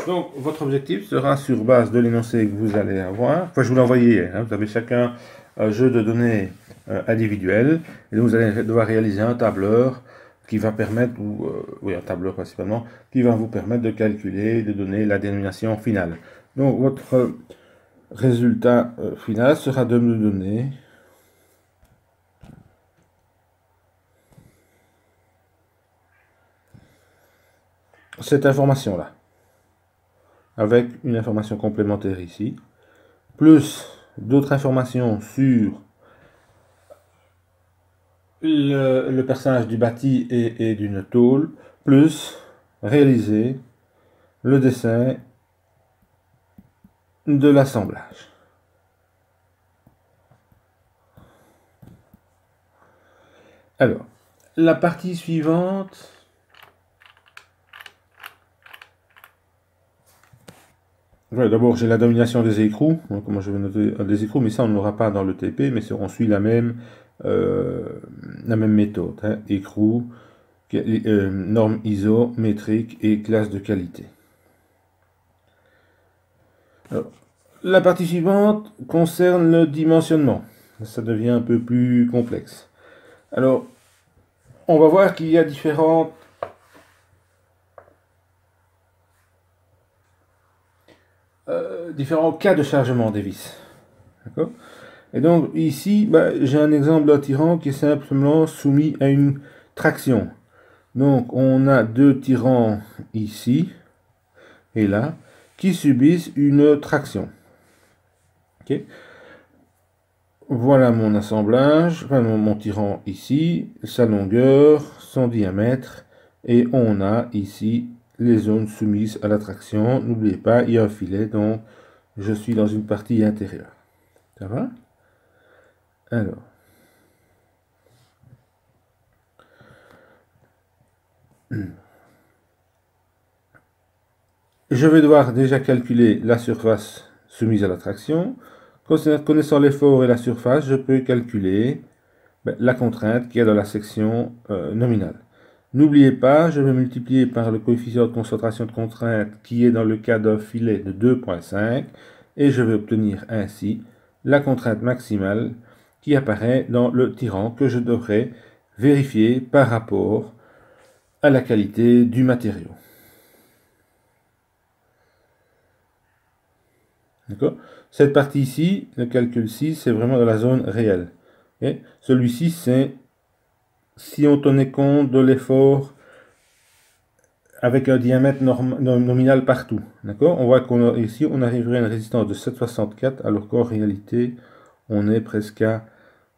Donc, votre objectif sera sur base de l'énoncé que vous allez avoir. Enfin, je vous l'ai envoyé hier. Hein, vous avez chacun un jeu de données individuel. Et donc, vous allez devoir réaliser un tableur qui va permettre, oui, un tableur principalement, qui va vous permettre de calculer, de donner la dénomination finale. Donc, votre résultat final sera de me donner cette information-là, avec une information complémentaire ici, plus d'autres informations sur le personnage du bâti et d'une tôle, plus réaliser le dessin de l'assemblage. Alors, la partie suivante, voilà, d'abord j'ai la domination des écrous, donc moi je vais noter des écrous, mais ça on ne l'aura pas dans le TP, mais on suit la même méthode, hein, écrou, norme ISO, métrique et classe de qualité. Alors, la partie suivante concerne le dimensionnement. Ça devient un peu plus complexe. Alors, on va voir qu'il y a différents cas de chargement des vis. D'accord ? Et donc ici, j'ai un exemple d'un tirant qui est simplement soumis à une traction. Donc on a deux tirants ici et là qui subissent une traction. Okay. Voilà mon assemblage, enfin mon tirant ici, sa longueur, son diamètre, et on a ici les zones soumises à la traction. N'oubliez pas, il y a un filet, donc je suis dans une partie intérieure. Ça va? Alors. Je vais devoir déjà calculer la surface soumise à la traction. Connaissant l'effort et la surface, je peux calculer la contrainte qui est dans la section nominale. N'oubliez pas, je vais multiplier par le coefficient de concentration de contrainte qui est dans le cas d'un filet de 2,5 et je vais obtenir ainsi la contrainte maximale qui apparaît dans le tirant que je devrais vérifier par rapport à la qualité du matériau. D'accord ? Cette partie ici, le calcul 6, c'est vraiment dans la zone réelle. Celui-ci, c'est si on tenait compte de l'effort avec un diamètre nominal partout. D'accord ? On voit qu'ici, on arriverait à une résistance de 7,64, alors qu'en réalité, on est presque à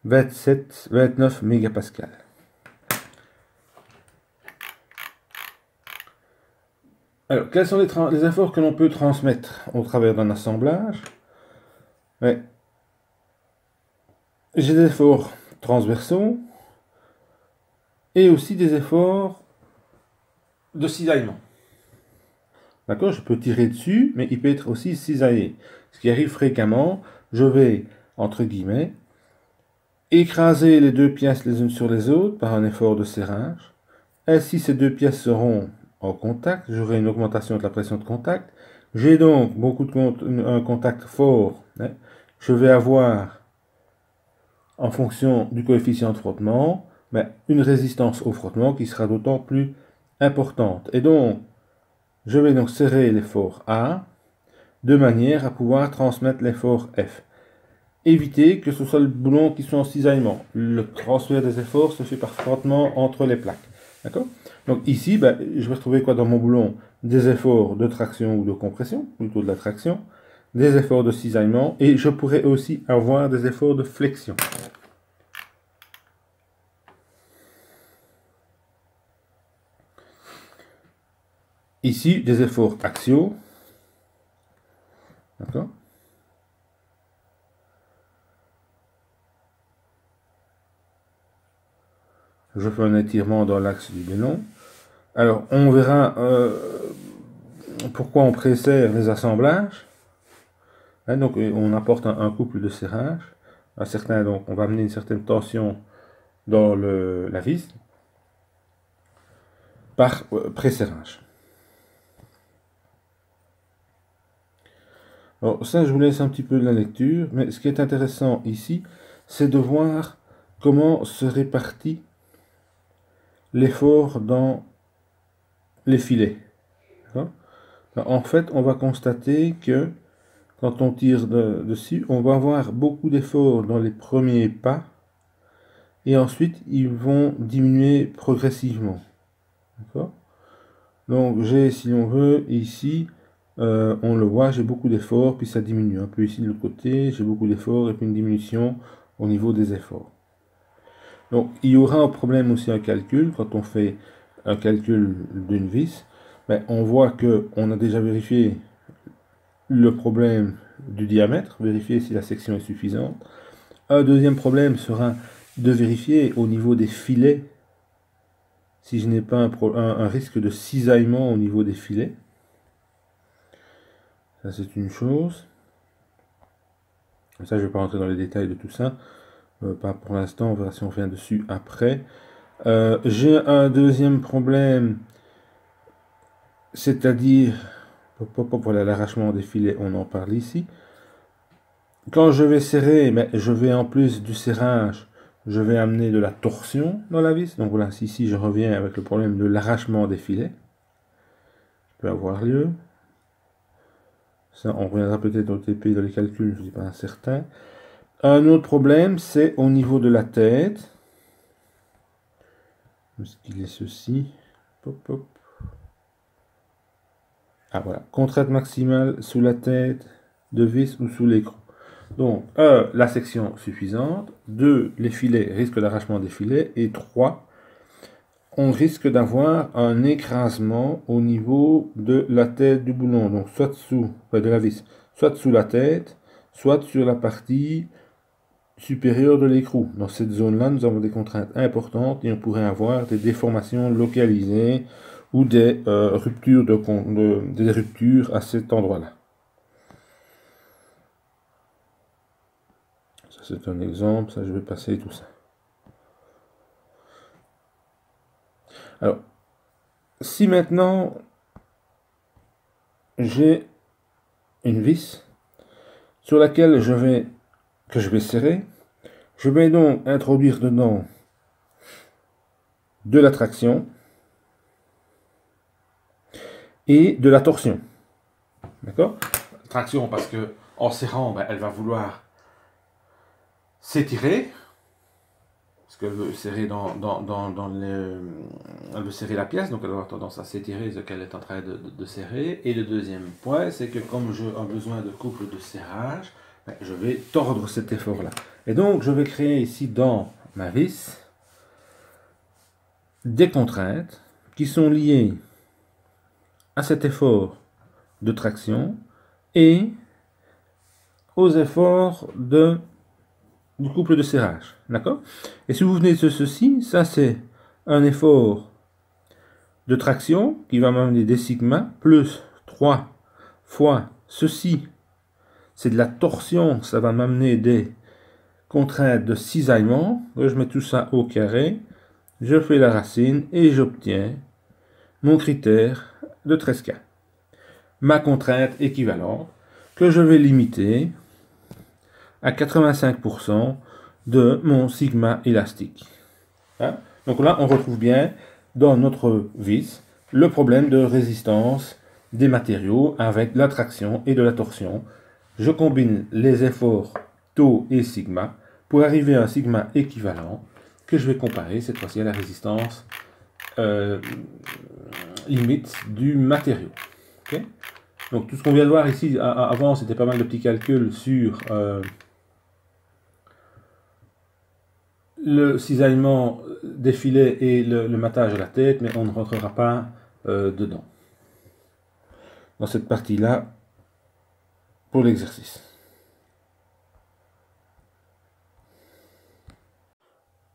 29 mégapascales. Alors, quels sont les efforts que l'on peut transmettre au travers d'un assemblage ? J'ai des efforts transversaux et aussi des efforts de cisaillement. D'accord, je peux tirer dessus, mais il peut être aussi cisaillé. Ce qui arrive fréquemment, je vais, entre guillemets, écraser les deux pièces les unes sur les autres par un effort de serrage. Ainsi, ces deux pièces seront en contact, j'aurai une augmentation de la pression de contact. J'ai donc un contact fort. Hein. Je vais avoir, en fonction du coefficient de frottement, une résistance au frottement qui sera d'autant plus importante. Et donc, je vais donc serrer l'effort A de manière à pouvoir transmettre l'effort F. Évitez que ce soit le boulon qui soit en cisaillement. Le transfert des efforts se fait par frottement entre les plaques. D'accord ? Donc ici, je vais retrouver quoi dans mon boulon? Des efforts de traction ou de compression, plutôt de la traction, des efforts de cisaillement, et je pourrais aussi avoir des efforts de flexion. Ici, des efforts axiaux. D'accord ? Je fais un étirement dans l'axe du ballon. Alors, on verra pourquoi on préserre les assemblages. Hein, donc, on apporte un couple de serrage. Donc, on va amener une certaine tension dans la vis par pré-serrage. Alors ça, je vous laisse un petit peu de la lecture, mais ce qui est intéressant ici, c'est de voir comment se répartit l'effort dans les filets. En fait, on va constater que quand on tire dessus, on va avoir beaucoup d'efforts dans les premiers pas, et ensuite ils vont diminuer progressivement. Donc j'ai, si on veut, ici, on le voit, j'ai beaucoup d'efforts, puis ça diminue. Un peu ici de l'autre côté, j'ai beaucoup d'efforts, et puis une diminution au niveau des efforts. Donc il y aura un problème aussi en calcul, quand on fait un calcul d'une vis, ben, on voit qu'on a déjà vérifié le problème du diamètre, vérifier si la section est suffisante. Un deuxième problème sera de vérifier au niveau des filets si je n'ai pas un risque de cisaillement au niveau des filets. Ça, c'est une chose. Ça, je ne vais pas rentrer dans les détails de tout ça. Pas pour l'instant, on verra si on revient dessus après. J'ai un deuxième problème, c'est-à-dire, voilà, l'arrachement des filets, on en parle ici. Quand je vais serrer, mais je vais en plus du serrage, je vais amener de la torsion dans la vis. Donc voilà, ici je reviens avec le problème de l'arrachement des filets. Ça peut avoir lieu. Ça, on reviendra peut-être au TP dans les calculs, je ne suis pas certain. Un autre problème, c'est au niveau de la tête. Est-ce qu'il est ceci? Pop, pop. Ah voilà, contrainte maximale sous la tête de vis ou sous l'écrou. Donc, la section suffisante. 2, les filets, risque d'arrachement des filets. Et 3, on risque d'avoir un écrasement au niveau de la tête du boulon. Donc, soit sous, de la vis, soit sous la tête, soit sur la partie supérieure de l'écrou. Dans cette zone-là, nous avons des contraintes importantes et on pourrait avoir des déformations localisées ou des ruptures, des ruptures à cet endroit-là. Ça, c'est un exemple. Ça, je vais passer tout ça. Alors, si maintenant j'ai une vis sur laquelle je vais serrer, je vais donc introduire dedans de la traction et de la torsion. D'accord? Traction parce que en serrant, ben, elle va vouloir s'étirer. Parce qu'elle veut serrer elle veut serrer la pièce, donc elle va avoir tendance à s'étirer ce qu'elle est en train de serrer. Et le deuxième point, c'est que comme j'ai un besoin de couple de serrage, ben, je vais tordre cet effort-là. Et donc, je vais créer ici dans ma vis des contraintes qui sont liées à cet effort de traction et aux efforts du couple de serrage. D'accord? Et si vous venez de ceci, ça c'est un effort de traction qui va m'amener des sigma plus 3 fois ceci. C'est de la torsion, ça va m'amener des contraintes de cisaillement. Je mets tout ça au carré, je fais la racine et j'obtiens mon critère de Tresca. Ma contrainte équivalente que je vais limiter à 85% de mon sigma élastique. Hein? Donc là, on retrouve bien dans notre vis le problème de résistance des matériaux avec la traction et de la torsion. Je combine les efforts tau et sigma pour arriver à un sigma équivalent que je vais comparer cette fois-ci à la résistance limite du matériau. Okay? Donc tout ce qu'on vient de voir ici, avant c'était pas mal de petits calculs sur le cisaillement des filets et le matage de la tête, mais on ne rentrera pas dedans, dans cette partie-là, pour l'exercice.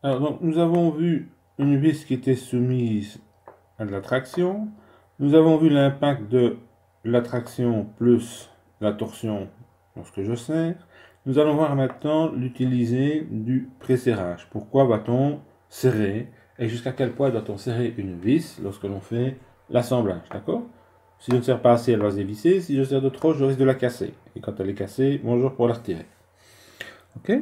Alors, donc, nous avons vu une vis qui était soumise à de la traction. Nous avons vu l'impact de la traction plus la torsion lorsque je serre. Nous allons voir maintenant l'utiliser du pré-serrage. Pourquoi va-t-on serrer et jusqu'à quel point doit-on serrer une vis lorsque l'on fait l'assemblage, d'accord? Si je ne serre pas assez, elle va se dévisser. Si je serre de trop, je risque de la casser. Et quand elle est cassée, bonjour pour la retirer. Ok?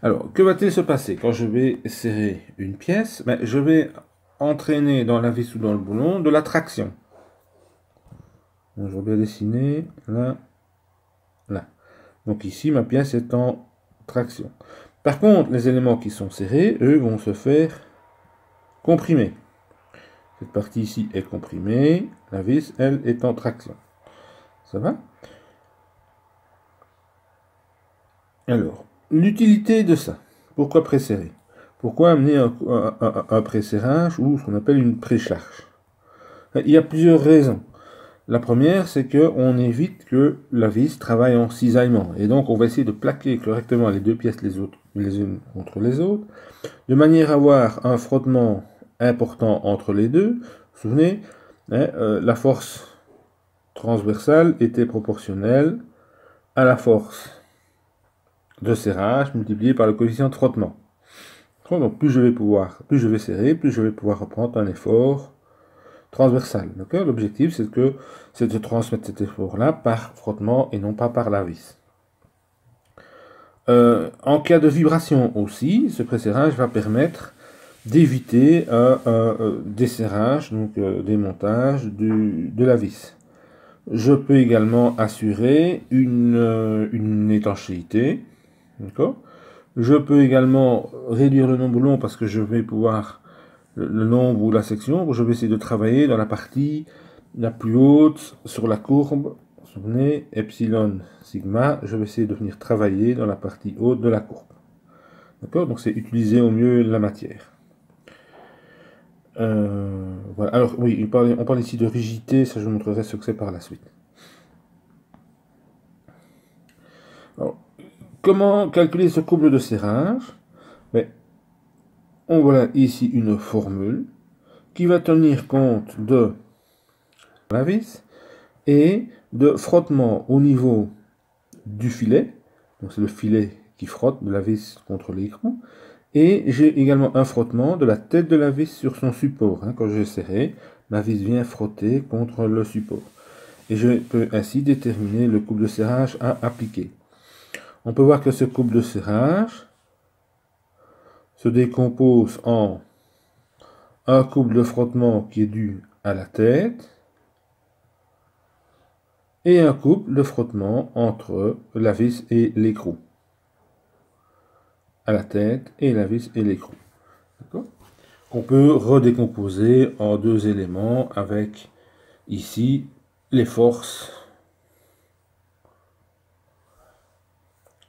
Alors, que va-t-il se passer quand je vais serrer une pièce? Ben, je vais entraîner dans la vis ou dans le boulon de la traction. Donc, je vais bien dessiner là, là. Donc ici, ma pièce est en traction. Par contre, les éléments qui sont serrés, eux, vont se faire comprimer. Cette partie ici est comprimée. La vis, elle, est en traction. Ça va? Alors, l'utilité de ça. Pourquoi presserrer? Pourquoi amener un presserrage ou ce qu'on appelle une précharge? Il y a plusieurs raisons. La première, c'est qu'on évite que la vis travaille en cisaillement. Et donc, on va essayer de plaquer correctement les deux pièces les unes contre les autres, de manière à avoir un frottement important entre les deux. Vous vous souvenez, hein, la force transversale était proportionnelle à la force de serrage multipliée par le coefficient de frottement. Donc, plus je vais serrer, plus je vais pouvoir reprendre un effort transversal. L'objectif, c'est de transmettre cet effort-là par frottement et non pas par la vis. En cas de vibration aussi, ce presserrage va permettre d'éviter un desserrage, donc démontage de la vis. Je peux également assurer une étanchéité. Je peux également réduire le nombre long parce que je vais pouvoir le nombre ou la section, je vais essayer de travailler dans la partie la plus haute sur la courbe. Vous vous souvenez, epsilon sigma, je vais essayer de venir travailler dans la partie haute de la courbe. D'accord? Donc c'est utiliser au mieux la matière. Voilà. Alors oui, on parle ici de rigidité, ça je vous montrerai ce que c'est par la suite. Alors, comment calculer ce couple de serrage? On voit ici une formule qui va tenir compte de la vis et de frottement au niveau du filet. Donc c'est le filet qui frotte de la vis contre l'écrou. Et j'ai également un frottement de la tête de la vis sur son support. Quand je serre, ma vis vient frotter contre le support. Et je peux ainsi déterminer le couple de serrage à appliquer. On peut voir que ce couple de serrage se décompose en un couple de frottement qui est dû à la tête et un couple de frottement entre la vis et l'écrou. À la tête et la vis et l'écrou. On peut redécomposer en deux éléments avec ici les forces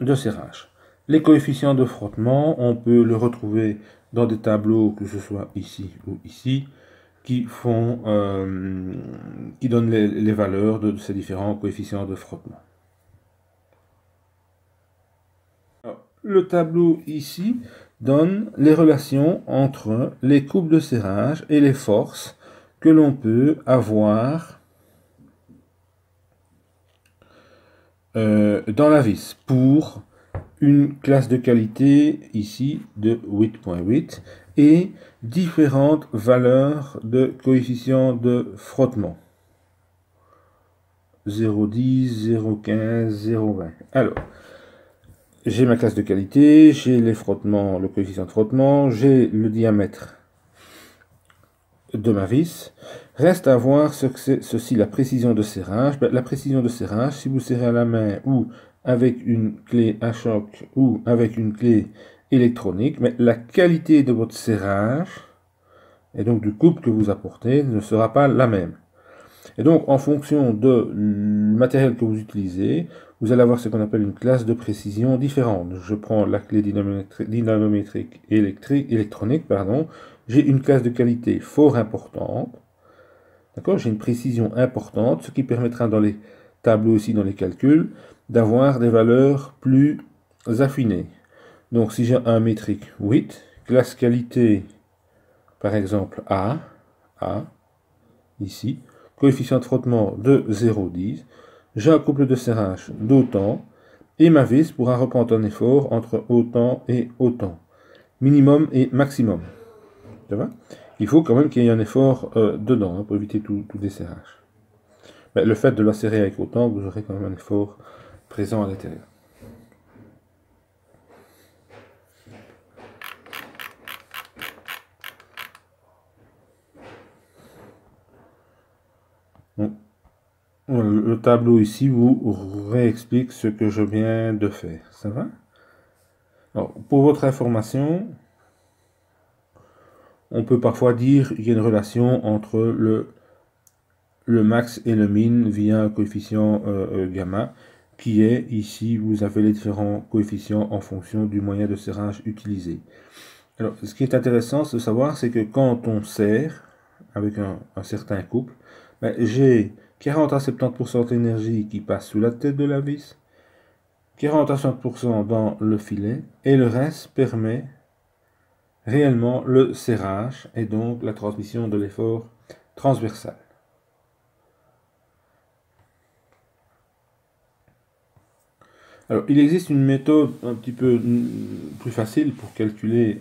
de serrage. Les coefficients de frottement, on peut le retrouver dans des tableaux, que ce soit ici ou ici, qui donnent les valeurs de ces différents coefficients de frottement. Alors, le tableau ici donne les relations entre les couples de serrage et les forces que l'on peut avoir dans la vis pour une classe de qualité ici de 8.8 et différentes valeurs de coefficient de frottement. 0,10, 0,15, 0,20. Alors, j'ai ma classe de qualité, j'ai les frottements, le coefficient de frottement, j'ai le diamètre de ma vis. Reste à voir ce que c'est ceci, la précision de serrage. La précision de serrage, si vous serrez à la main ou avec une clé à choc ou avec une clé électronique, mais la qualité de votre serrage et donc du couple que vous apportez ne sera pas la même. Et donc en fonction du matériel que vous utilisez, vous allez avoir ce qu'on appelle une classe de précision différente. Je prends la clé dynamométrique électronique, j'ai une classe de qualité fort importante. D'accord? J'ai une précision importante, ce qui permettra dans les tableaux aussi, dans les calculs, d'avoir des valeurs plus affinées. Donc si j'ai un métrique 8, classe qualité, par exemple A, ici, coefficient de frottement de 0,10, j'ai un couple de serrage d'autant, et ma vis pourra reprendre un effort entre autant et autant. Minimum et maximum. Ça va? Il faut quand même qu'il y ait un effort dedans, pour éviter tout desserrage. Mais le fait de la serrer avec autant, vous aurez quand même un effort présent à l'intérieur. Donc, le tableau ici vous réexplique ce que je viens de faire. Ça va? Alors, pour votre information, on peut parfois dire qu'il y a une relation entre le max et le min via un coefficient gamma, qui est ici, vous avez les différents coefficients en fonction du moyen de serrage utilisé. Alors, ce qui est intéressant de savoir, c'est que quand on serre avec un certain couple, ben, j'ai 40 à 70% d'énergie qui passe sous la tête de la vis, 40 à 60% dans le filet, et le reste permet réellement le serrage et donc la transmission de l'effort transversal. Alors, il existe une méthode un petit peu plus facile pour calculer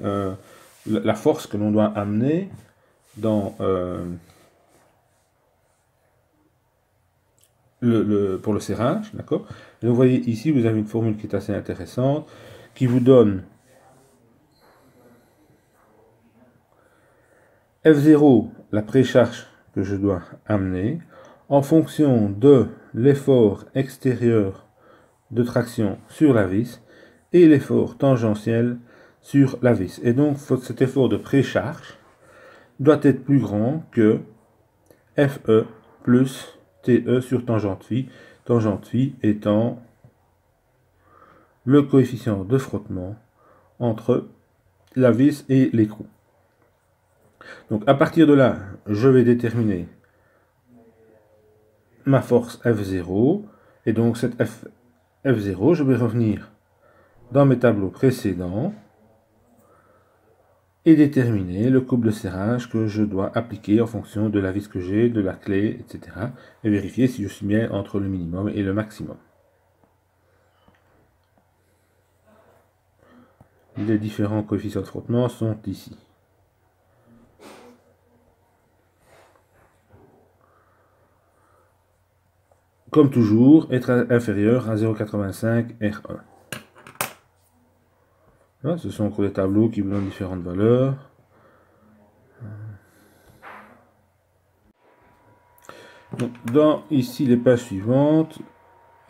la force que l'on doit amener dans pour le serrage, d'accord? Et vous voyez ici, vous avez une formule qui est assez intéressante, qui vous donne F0, la précharge que je dois amener, en fonction de l'effort extérieur de traction sur la vis et l'effort tangentiel sur la vis. Et donc, cet effort de précharge doit être plus grand que FE plus TE sur tangente phi étant le coefficient de frottement entre la vis et l'écrou. Donc à partir de là, je vais déterminer ma force F0, et donc cette F0, je vais revenir dans mes tableaux précédents et déterminer le couple de serrage que je dois appliquer en fonction de la vis que j'ai, de la clé, etc. et vérifier si je suis bien entre le minimum et le maximum. Les différents coefficients de frottement sont ici. Comme toujours, être inférieur à 0,85 R1. Là, ce sont encore des tableaux qui vous donnent différentes valeurs. Donc, dans ici les pages suivantes,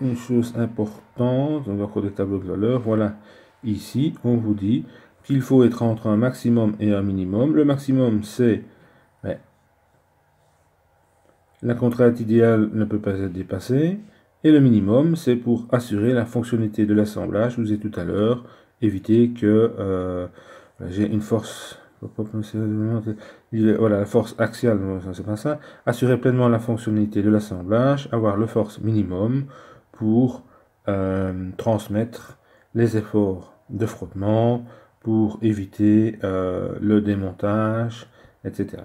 une chose importante, on a encore des tableaux de valeurs. Voilà, ici, on vous dit qu'il faut être entre un maximum et un minimum. Le maximum, c'est la contrainte idéale ne peut pas être dépassée. Et le minimum, c'est pour assurer la fonctionnalité de l'assemblage. Je vous ai tout à l'heure évité que j'ai une force. Voilà, la force axiale, c'est pas ça. Assurer pleinement la fonctionnalité de l'assemblage, avoir le force minimum pour transmettre les efforts de frottement, pour éviter le démontage, etc.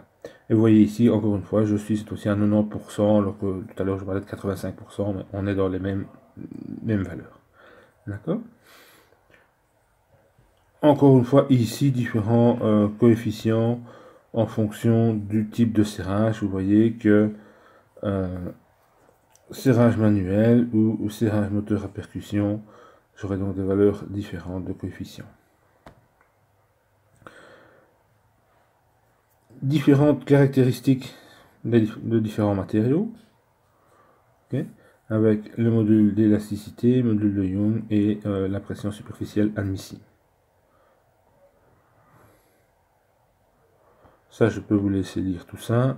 Et vous voyez ici, encore une fois, je suis cette aussi à 90%, alors que tout à l'heure je parlais de 85%, mais on est dans les mêmes valeurs. D'accord? Encore une fois, ici, différents coefficients en fonction du type de serrage. Vous voyez que serrage manuel ou serrage moteur à percussion, j'aurai donc des valeurs différentes de coefficients. Différentes caractéristiques de différents matériaux, okay, avec le module d'élasticité, module de Young et la pression superficielle admissible. Ça, je peux vous laisser lire tout ça.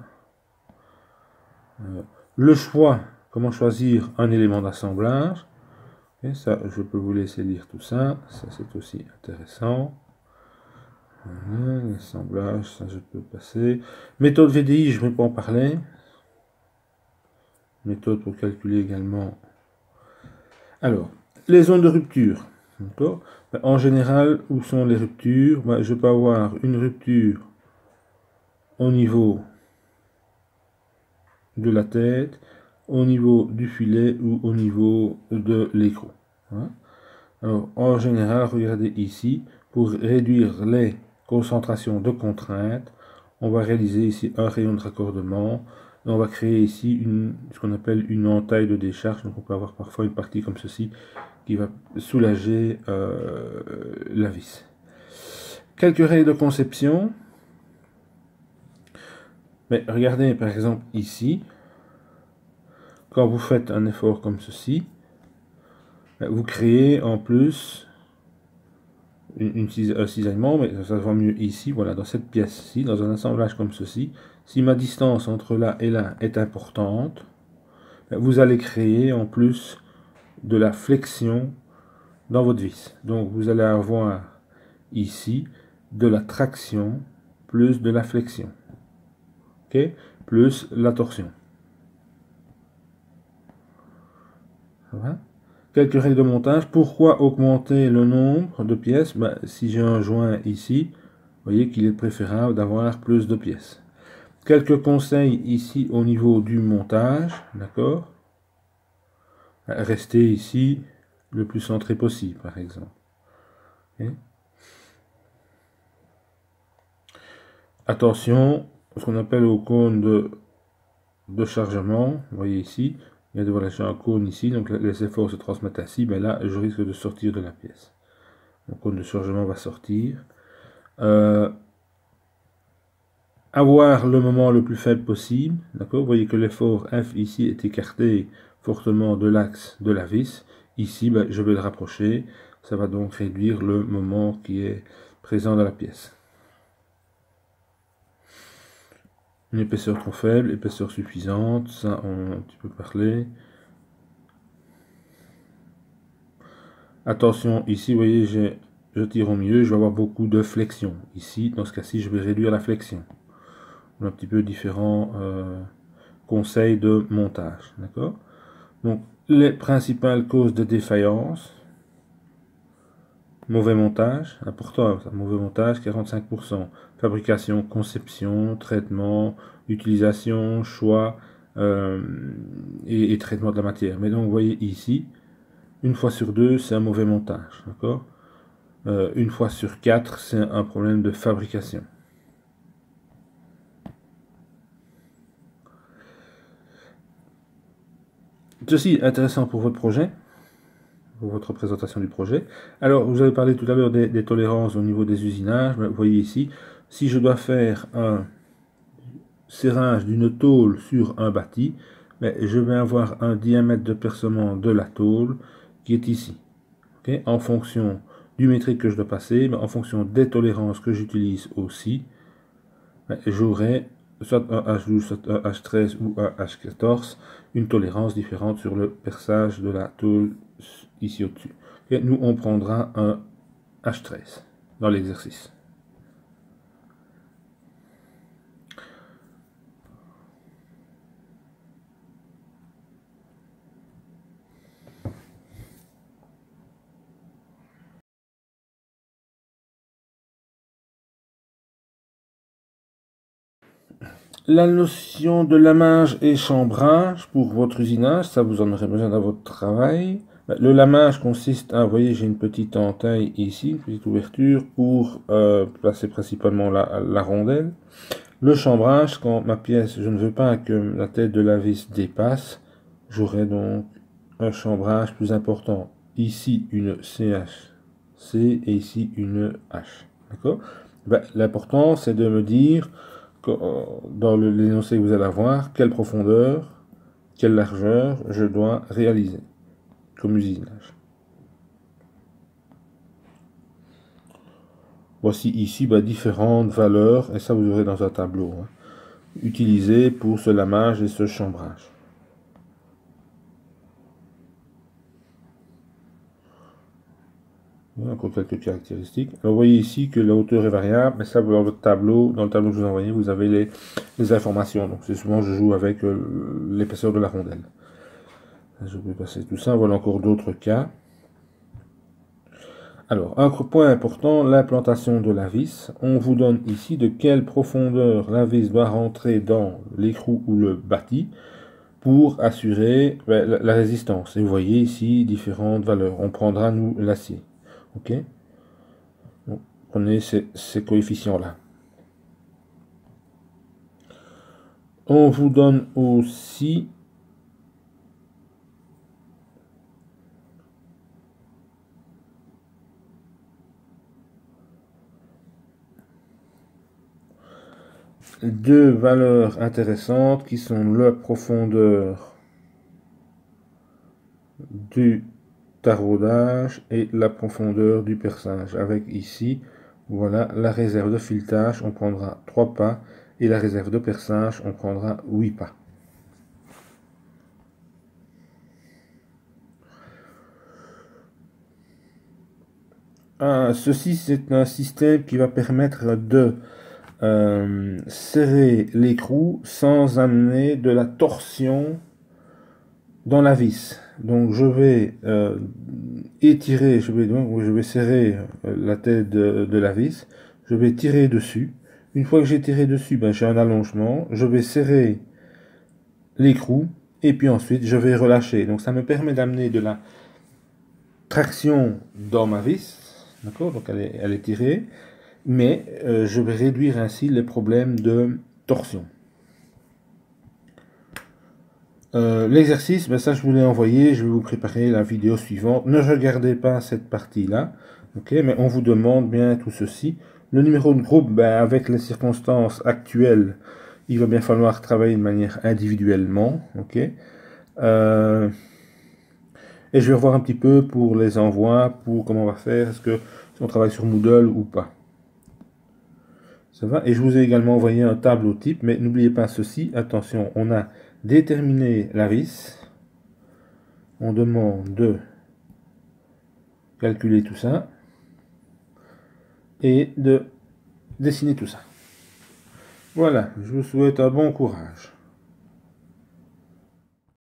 Le choix, comment choisir un élément d'assemblage. Okay, ça, je peux vous laisser lire tout ça. Ça, c'est aussi intéressant. Voilà, l'assemblage, ça, je peux passer. Méthode VDI, je ne vais pas en parler. Méthode pour calculer également. Alors, les zones de rupture. En général, où sont les ruptures? Je peux avoir une rupture au niveau de la tête, au niveau du filet ou au niveau de l'écrou. Alors, en général, regardez ici, pour réduire les concentrations de contraintes, on va réaliser ici un rayon de raccordement on va créer ici ce qu'on appelle une entaille de décharge. Donc on peut avoir parfois une partie comme ceci qui va soulager la vis. Quelques règles de conception. Mais regardez par exemple ici, quand vous faites un effort comme ceci, vous créez en plus un cisaillement, mais ça se voit mieux ici, voilà, dans cette pièce-ci, dans un assemblage comme ceci. Si ma distance entre là et là est importante, vous allez créer en plus de la flexion dans votre vis. Donc vous allez avoir ici de la traction plus de la flexion, ok, plus la torsion. Voilà. Quelques règles de montage. Pourquoi augmenter le nombre de pièces? Si j'ai un joint ici, vous voyez qu'il est préférable d'avoir plus de pièces. Quelques conseils ici au niveau du montage, d'accord? Restez ici le plus centré possible, par exemple. Okay. Attention, ce qu'on appelle au cône de chargement, vous voyez ici, il y a voilà, j'ai un cône ici, donc les efforts se transmettent ainsi, mais là je risque de sortir de la pièce. Mon cône de chargement va sortir. Avoir le moment le plus faible possible, d'accord? Vous voyez que l'effort F ici est écarté fortement de l'axe de la vis. Ici, je vais le rapprocher. Ça va donc réduire le moment qui est présent dans la pièce. Une épaisseur trop faible, épaisseur suffisante, ça on a un petit peu parlé. Attention, ici, vous voyez, je tire au milieu, je vais avoir beaucoup de flexion. Ici, dans ce cas-ci, je vais réduire la flexion. Un petit peu différents conseils de montage, d'accord? Donc, les principales causes de défaillance: mauvais montage, important, mauvais montage 45%, fabrication, conception, traitement, utilisation, choix et traitement de la matière. Mais donc vous voyez ici, une fois sur deux, c'est un mauvais montage, d'accord? Une fois sur quatre, c'est un problème de fabrication. Ceci est intéressant pour votre projet, pour votre présentation du projet. Alors, vous avez parlé tout à l'heure des tolérances au niveau des usinages. Vous voyez ici, si je dois faire un serrage d'une tôle sur un bâti, mais je vais avoir un diamètre de percement de la tôle qui est ici. Okay? En fonction du métrique que je dois passer, mais en fonction des tolérances que j'utilise aussi, j'aurai soit un H12, soit un H13 ou un H14, une tolérance différente sur le perçage de la tôle ici au-dessus. Et nous, on prendra un H13 dans l'exercice. La notion de lamage et chambrage pour votre usinage, ça vous en aurez besoin dans votre travail. Le lamage consiste à, vous voyez, j'ai une petite entaille ici, une petite ouverture pour placer principalement la rondelle. Le chambrage, quand ma pièce, je ne veux pas que la tête de la vis dépasse, j'aurai donc un chambrage plus important. Ici une CHC et ici une H. D'accord? L'important c'est de me dire dans l'énoncé que vous allez avoir, quelle profondeur, quelle largeur je dois réaliser comme usinage. Voici ici différentes valeurs, et ça vous aurez dans un tableau, utilisées pour ce lamage et ce chambrage. Encore quelques caractéristiques. Alors, vous voyez ici que la hauteur est variable, mais ça, dans votre tableau, dans le tableau que je vous ai envoyé, vous avez les informations. Donc, c'est souvent, je joue avec l'épaisseur de la rondelle. Je vais passer tout ça. Voilà encore d'autres cas. Alors, un point important, l'implantation de la vis. On vous donne ici de quelle profondeur la vis doit rentrer dans l'écrou ou le bâti pour assurer la résistance. Et vous voyez ici différentes valeurs. On prendra, nous, l'acier. Ok? Donc, prenez ces coefficients-là. On vous donne aussi deux valeurs intéressantes qui sont la profondeur du taraudage et la profondeur du perçage. Avec ici, voilà, la réserve de filetage, on prendra 3 pas, et la réserve de perçage, on prendra 8 pas. Ceci, c'est un système qui va permettre de serrer l'écrou sans amener de la torsion dans la vis. Donc je vais étirer, je vais serrer la tête de la vis, je vais tirer dessus. Une fois que j'ai tiré dessus, ben, j'ai un allongement, je vais serrer l'écrou et puis ensuite je vais relâcher. Donc ça me permet d'amener de la traction dans ma vis, d'accord, donc elle est tirée, mais je vais réduire ainsi les problèmes de torsion. L'exercice, ben ça je vous l'ai envoyé, je vais vous préparer la vidéo suivante. Ne regardez pas cette partie-là, ok, mais on vous demande bien tout ceci. Le numéro de groupe, ben, avec les circonstances actuelles, il va bien falloir travailler de manière individuellement, ok. Et je vais revoir un petit peu pour les envois, pour comment on va faire, est-ce que si on travaille sur Moodle ou pas. Ça va? Et je vous ai également envoyé un tableau type, mais n'oubliez pas ceci, attention, on a déterminé la vis, on demande de calculer tout ça, et de dessiner tout ça. Voilà, je vous souhaite un bon courage.